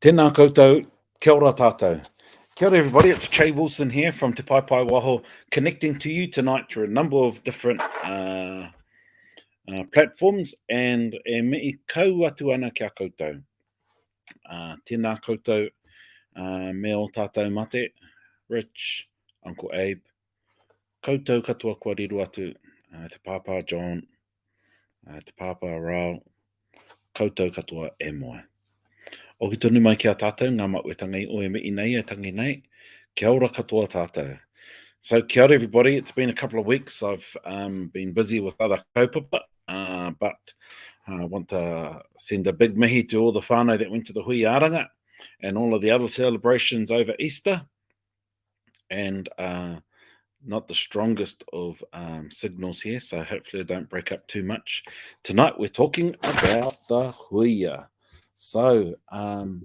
Tēnā koutou, kia ora tātou. Kia ora everybody, it's Che Wilson here from Te Pai Pai Waho, connecting to you tonight through a number of different platforms, and e mei kau atu ana kia koutou. Tēnā koutou, me o tātou mate, Rich, Uncle Abe, koutou katoa kua riru atu, te Papa John, te Papa Rao, koutou katoa e moe. O ki tonu mai kia tātou, ngā mauetanga I oe me I nei, e tangi nei, kia ora katoa tātou. So kia ora everybody, it's been a couple of weeks, I've been busy with other kaupapa, but I want to send a big mihi to all the whānau that went to the Huia aranga, and all of the other celebrations over Easter, and not the strongest of signals here, so hopefully I don't break up too much. Tonight we're talking about the Huia. So, and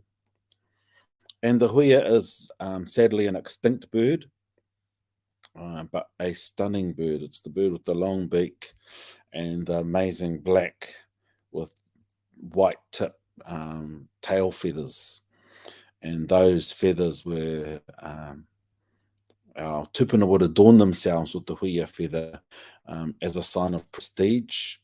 the huia is sadly an extinct bird, but a stunning bird. It's the bird with the long beak and the amazing black with white tip tail feathers. And those feathers were, our tupuna would adorn themselves with the huia feather as a sign of prestige.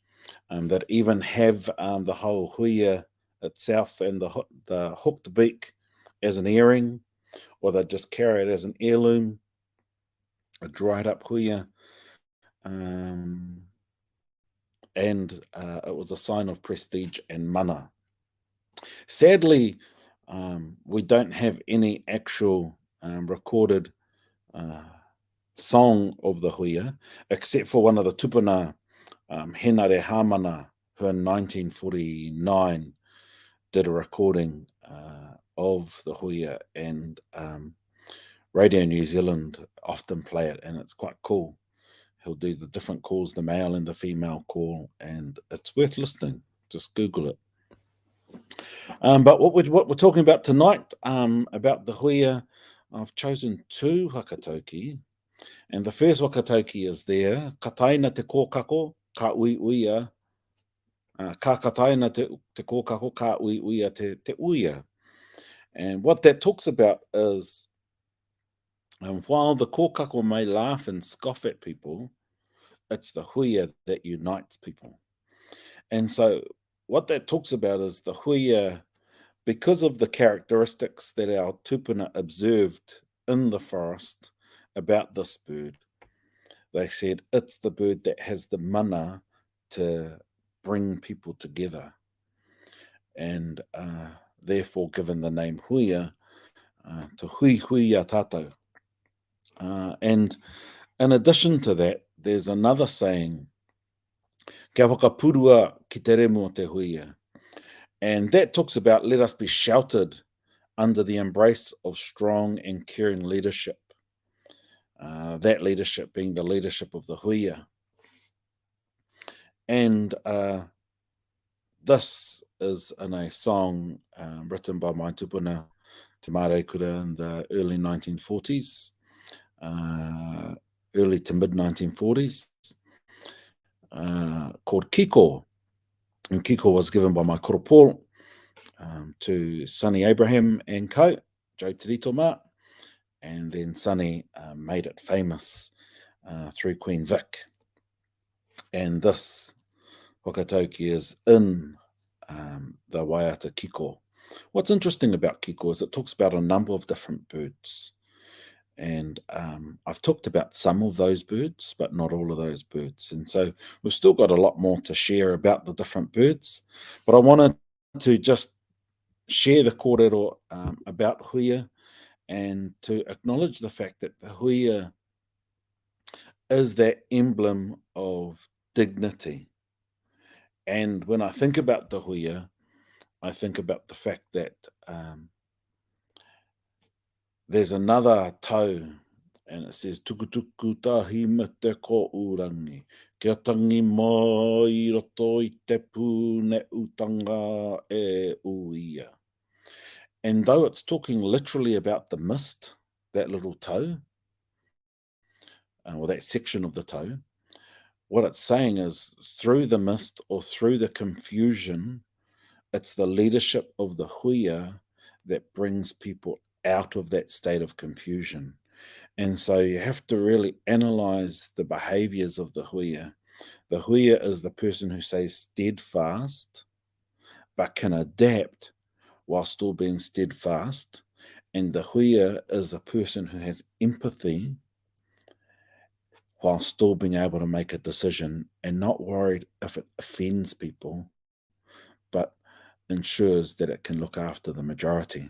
That even have the whole huia itself and the hooked beak as an earring, or they just carry it as an heirloom, a dried up huia, and it was a sign of prestige and mana. Sadly, we don't have any actual recorded song of the huia, except for one of the tupuna, Henare Hamana, who in 1949 did a recording of the huia, and Radio New Zealand often play it, and it's quite cool. He'll do the different calls, the male and the female call, and it's worth listening. Just Google it. But what we're talking about tonight, about the huia, I've chosen two whakatauki, and the first whakatauki is there, kataina te kokako, ka huihuia, ka kataina te kokako, ka huihuia te huia. And what that talks about is, while the kokako may laugh and scoff at people, it's the huia that unites people. And so what that talks about is the huia, because of the characteristics that our tupuna observed in the forest about this bird, they said it's the bird that has the mana to bring people together, and therefore given the name huia, to huihuia tātou. And in addition to that, there's another saying, kia whakapurua ki te remu o te huia. And that talks about let us be sheltered under the embrace of strong and caring leadership. That leadership being the leadership of the huia. And this is in a song written by my tupuna, Te Māraikura, in the early 1940s. Early to mid 1940s, called Kiko. And Kiko was given by my koro Paul to Sonny Abraham and co, Joe Tiritoma, and then Sonny made it famous through Queen Vic. And this whakatauki is in the Waiata Kiko. What's interesting about Kiko is it talks about a number of different birds. And I've talked about some of those birds, but not all of those birds. And so we've still got a lot more to share about the different birds. But I wanted to just share the kōrero about huia, and to acknowledge the fact that the huia is that emblem of dignity. And when I think about the huia, I think about the fact that there's another tau, and it says, tukutuku tahi me te kōurangi, kia tangi mai roto I te pūne utanga e uia. And though it's talking literally about the mist, that little tau, or that section of the tau, what it's saying is through the mist or through the confusion, it's the leadership of the huia that brings people out of that state of confusion. And so you have to really analyze the behaviors of the huia. The huia is the person who stays steadfast but can adapt while still being steadfast. And the huia is a person who has empathy while still being able to make a decision and not worried if it offends people, but ensures that it can look after the majority,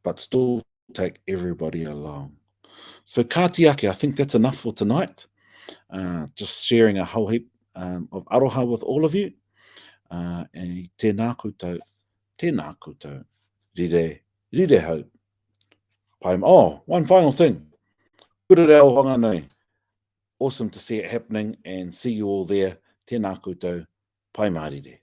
but still take everybody along. So kātiake, I think that's enough for tonight. Just sharing a whole heap of aroha with all of you. E tēnā koutou, rire hau. Oh, one final thing. Kura reo whanganui. Awesome to see it happening and see you all there. Tēnā koutou, pai mārire.